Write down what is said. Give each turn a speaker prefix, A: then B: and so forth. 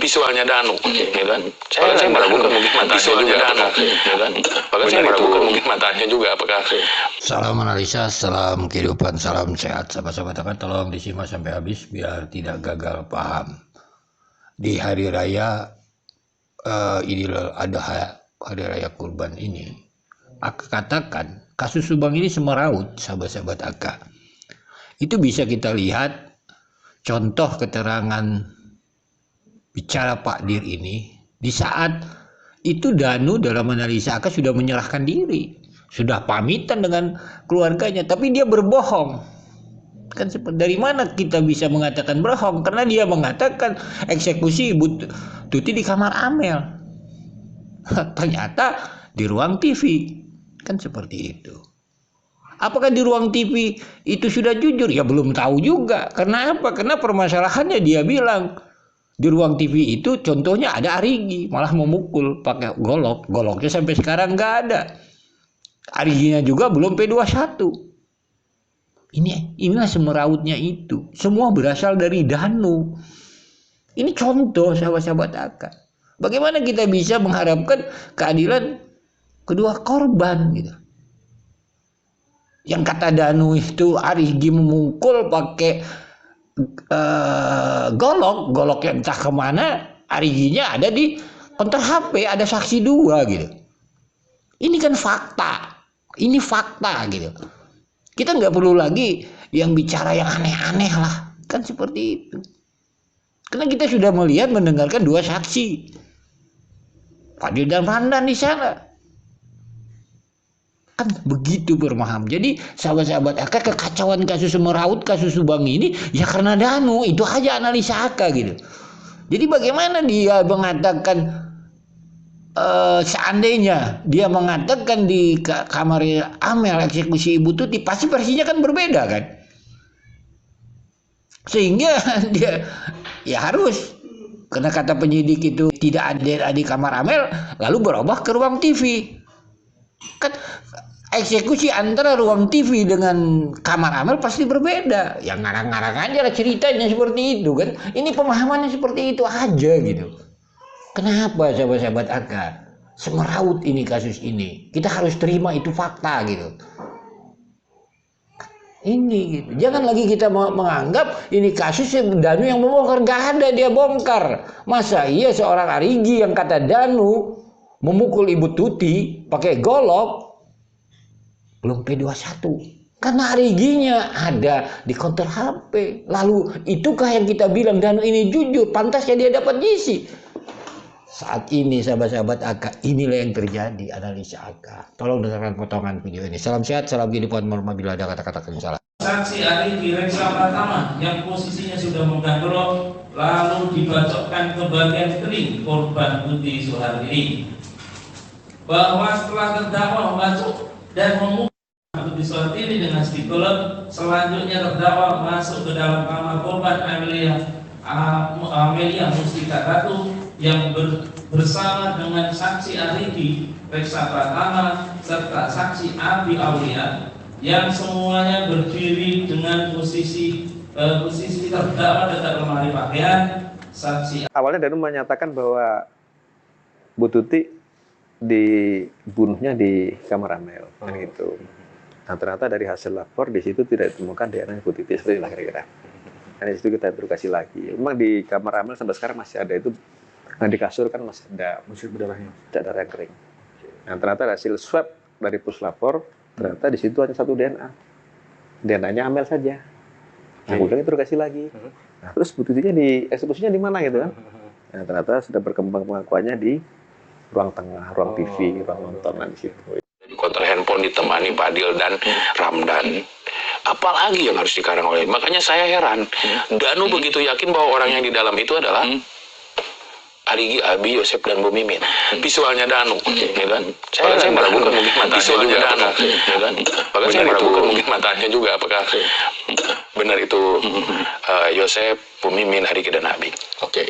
A: visualnya Danu, ya kan? Saya meragukan mungkin matanya juga, Danu, ya kan? Bahkan saya meragukan mungkin matanya juga, apakah?
B: Salam analisa, salam kehidupan, salam sehat, sahabat-sahabat akan tolong disimak sampai habis biar tidak gagal paham. Di hari raya Idul Adha, hari raya kurban ini, aku katakan kasus Subang ini semeraut, sahabat-sahabat AK. Itu bisa kita lihat contoh keterangan bicara Pak Dir ini di saat itu Danu dalam analisa AK sudah menyerahkan diri, sudah pamitan dengan keluarganya, tapi dia berbohong. Kan dari mana kita bisa mengatakan berbohong? Karena dia mengatakan eksekusi Ibu Tuti di kamar Amel. Ternyata di ruang TV. Kan seperti itu. Apakah di ruang TV itu sudah jujur? Ya belum tahu juga. Karena apa? Karena permasalahannya dia bilang di ruang TV itu contohnya ada Arigi malah memukul pakai golok. Goloknya sampai sekarang nggak ada. Ariginya juga belum P21. Inilah semerautnya itu. Semua berasal dari Danu. Ini contoh sahabat-sahabat AK. Bagaimana kita bisa mengharapkan keadilan kedua korban gitu. Yang kata Danu itu Arigi memukul pakai golok yang entah kemana, Ariginya ada di konter HP, ada saksi 2 gitu. Ini kan fakta. Ini fakta gitu. Kita nggak perlu lagi yang bicara yang aneh-aneh lah. Kan seperti itu. Karena kita sudah melihat, mendengarkan 2 saksi. Fadil dan Ramdan di sana. Kan begitu bermaham. Jadi sahabat-sahabat AK, kekacauan kasus semeraut, kasus Subang ini ya karena Danu. Itu aja analisa AK gitu. Jadi bagaimana dia mengatakan seandainya dia mengatakan di kamar Amel eksekusi Ibu Tuti, pasti versinya kan berbeda kan, sehingga dia ya harus, karena kata penyidik itu tidak ada di kamar Amel lalu berubah ke ruang TV. Kan eksekusi antara ruang TV dengan kamar Amel pasti berbeda. Yang ngarang-ngarang aja lah ceritanya seperti itu kan. Ini pemahamannya seperti itu aja gitu. Kenapa sahabat-sahabat AK? Semeraut ini kasus ini. Kita harus terima itu fakta gitu. Ini gitu. Jangan lagi kita menganggap ini kasus Danu yang membongkar. Gak ada dia bongkar. Masa iya seorang Arigi yang kata Danu memukul Ibu Tuti pakai golok belum P21. Karena Ariginya ada di konter HP. Lalu itukah yang kita bilang Danu ini jujur? Pantasnya dia dapat GC. Saat ini sahabat-sahabat AK, inilah yang terjadi analisa AK. Tolong dengarkan potongan video ini. Salam sehat, salam kehidupan, bila ada kata-kata salah.
C: Saksi Arigi Reksa Pratama yang posisinya sudah menggandrol lalu dibacokkan ke bagian kening korban Tuti Soehardi, bahwa setelah terdakwa membacok dan memukul Tuti Soehardi dengan stikulum, selanjutnya terdakwa masuk ke dalam kamar korban Amelia Mustika Ratu yang bersama dengan saksi Arigi Reksa Pratama serta saksi Abi Aulia yang semuanya berdiri dengan posisi terdakwa dekat lemari pakaian. Saksi
D: awalnya Danu menyatakan bahwa Bu Tuti dibunuhnya di kamar Amel, kan gitu. Nah ternyata dari hasil lapor di situ tidak ditemukan DNA Bu Tuti, seperti itu kira-kira. Dan di situ kita interogasi lagi. Memang di kamar Amel sampai sekarang masih ada itu. Nah di kasur kan masih ada darahnya, darah yang kering. Nah ternyata hasil swab dari puslapor ternyata di situ hanya 1 DNA. DNA-nya Amel saja. Nah kemudian interogasi lagi. Nah terus Bu Tutinya di eksekusinya di mana gitu kan? Nah ternyata sudah berkembang pengakuannya di ruang tengah, ruang TV, ruang nontonan di situ.
A: Di konter handphone ditemani Fadil dan Ramdan. Apalagi yang harus dikarang oleh, makanya saya heran. Danu begitu yakin bahwa orang yang di dalam itu adalah Arigi, Abi, Yosep, dan Bu Mimin. Visualnya Danu, ya kan? Saya meragukan mungkin matanya juga, Danu, ya kan? Bahkan saya meragukan mungkin matanya juga, apakah benar itu Yosep, Bu Mimin, Arigi, dan Abi.
E: Oke.